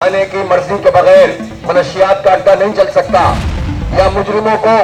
थाने की मर्जी के बगैर मनशियात का अड्डा नहीं चल सकता, या मुजरिमों को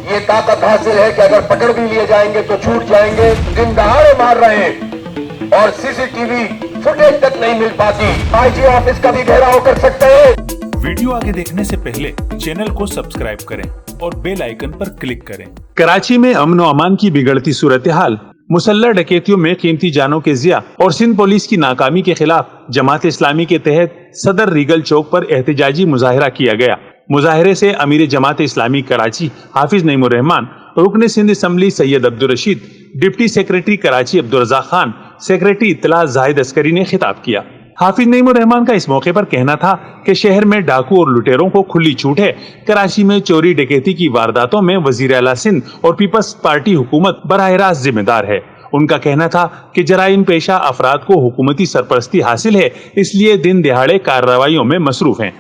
ये ताकत हासिल है कि अगर पकड़ भी लिए जाएंगे तो छूट जाएंगे, दिन दहाड़े मार रहे हैं और सीसीटीवी फुटेज तक नहीं मिल पाती। आईजी ऑफिस का भी घेराव कर सकते हैं। वीडियो आगे देखने से पहले चैनल को सब्सक्राइब करें और बेल आइकन पर क्लिक करें। कराची में अमन व अमान की बिगड़ती सूरत हाल, मुसल्लह डकैतियों में कीमती जानों के ज़िया और सिंध पुलिस की नाकामी के खिलाफ जमात इस्लामी के तहत सदर रीगल चौक पर एहतजाजी मुजाहिरा किया गया। मुजाहिरे से अमीर जमात इस्लामी कराची हाफिज नईमुर रहमान, रुकन Sindh assembly Syed Abdul Rashid, deputy secretary Karachi Abdul Razzaq Khan, secretary इत्तला जाहिद अस्करी ने खिताब किया। हाफिज नईमुर रहमान का इस मौके पर कहना था कि शहर में डाकू और लुटेरों को खुली छूट है। कराची में चोरी डकैती की वारदातों में वजीर आला सिंध और पीपल्स पार्टी हुकूमत बराह रास्त जिम्मेदार है। उनका कहना था कि जराइम पेशा अफराद को हुकूमती सरपरस्ती हासिल है, इसलिए दिन दिहाड़े कार्रवाइयों में मसरूफ हैं।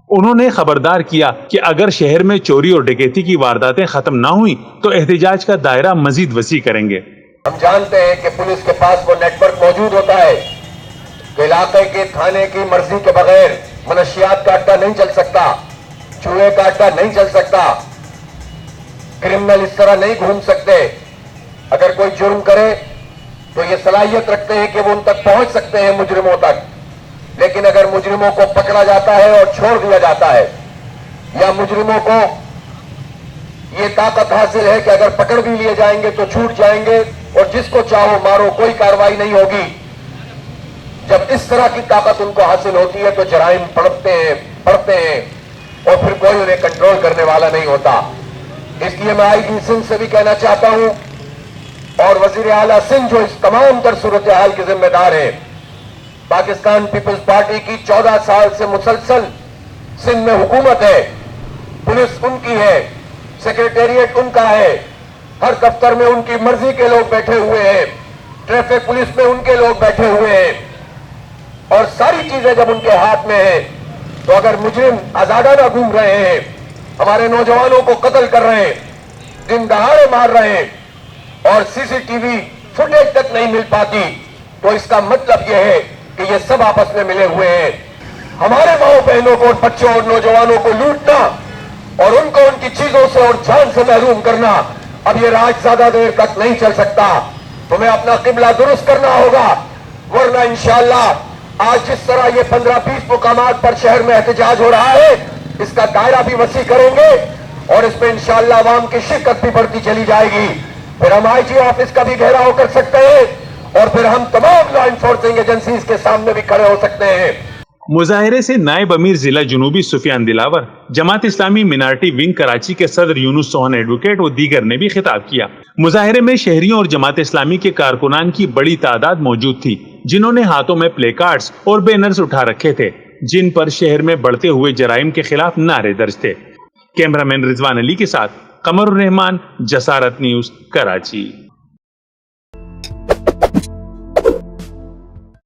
उन्होंने खबरदार किया कि अगर शहर में चोरी और डकैती की वारदातें खत्म ना हुई तो एहतजाज का दायरा मजीद वसी करेंगे। हम जानते हैं कि पुलिस के पास वो नेटवर्क मौजूद होता है कि इलाके के थाने की मर्जी के बगैर मनशियात का अड्डा नहीं चल सकता, चूहे का अड्डा नहीं चल सकता, क्रिमिनल इस तरह नहीं घूम सकते। अगर कोई जुर्म करे तो ये सलाहियत रखते हैं कि वो उन तक पहुंच सकते हैं मुजरिमों तक, लेकिन अगर मुजरिमों को पकड़ा जाता है और छोड़ दिया जाता है, या मुजरिमों को ये ताकत हासिल है कि अगर पकड़ भी लिए जाएंगे तो छूट जाएंगे और जिसको चाहो मारो, कोई कार्रवाई नहीं होगी। जब इस तरह की ताकत उनको हासिल होती है तो जराइम बढ़ते हैं और फिर कोई उन्हें कंट्रोल करने वाला नहीं होता। इसलिए मैं आईजी सिंध से भी कहना चाहता हूं और वजीर आला सिंध जो इस तमाम तर सूरत हाल के जिम्मेदार है, पाकिस्तान पीपल्स पार्टी की 14 साल से मुसलसल सिंध में हुकूमत है, पुलिस उनकी है, सेक्रेटेरिएट उनका है, हर दफ्तर में उनकी मर्जी के लोग बैठे हुए हैं, ट्रैफिक पुलिस में उनके लोग बैठे हुए हैं और सारी चीजें जब उनके हाथ में है तो अगर मुजरिम आजादाना घूम रहे हैं, हमारे नौजवानों को कत्ल कर रहे हैं, दिन दहाड़े मार रहे हैं और सीसीटीवी फुटेज तक नहीं मिल पाती, तो इसका मतलब यह है कि ये सब आपस में मिले हुए हैं। हमारे माओ बहनों को, बच्चों और नौजवानों को लूटना और उनको उनकी चीजों से और जान से महरूम करना, अब ये राज ज्यादा देर तक नहीं चल सकता। तुम्हें अपना किबला दुरुस्त करना होगा, वरना इंशाअल्लाह आज जिस तरह ये 15-20 मुकामात पर शहर में एहतजाज हो रहा है, इसका दायरा भी वसी करेंगे और इसमें इंशाअल्लाह अवाम की शिरकत भी बढ़ती चली जाएगी। फिर हम आईजी ऑफिस का भी घेराव कर सकते हैं और फिर हम तमाम लॉ एनफोर्सिंग एजेंसीज के सामने भी खड़े हो सकते हैं। मुजाहिरे से नायब अमीर जिला जुनूबी सुफियान दिलावर, जमात इस्लामी मिनारिटी विंग कराची के सदर यूनुस सोहन एडवोकेट व दीगर ने भी खिताब किया। मुजाहिरे में शहरियों और जमात इस्लामी के कारकुनान की बड़ी तादाद मौजूद थी, जिन्होंने हाथों में प्ले कार्ड्स और बैनर्स उठा रखे थे, जिन पर शहर में बढ़ते हुए जराइम के खिलाफ नारे दर्ज थे। कैमरामैन रिजवान अली के साथ कमरुर रहमान, जसारत न्यूज, कराची।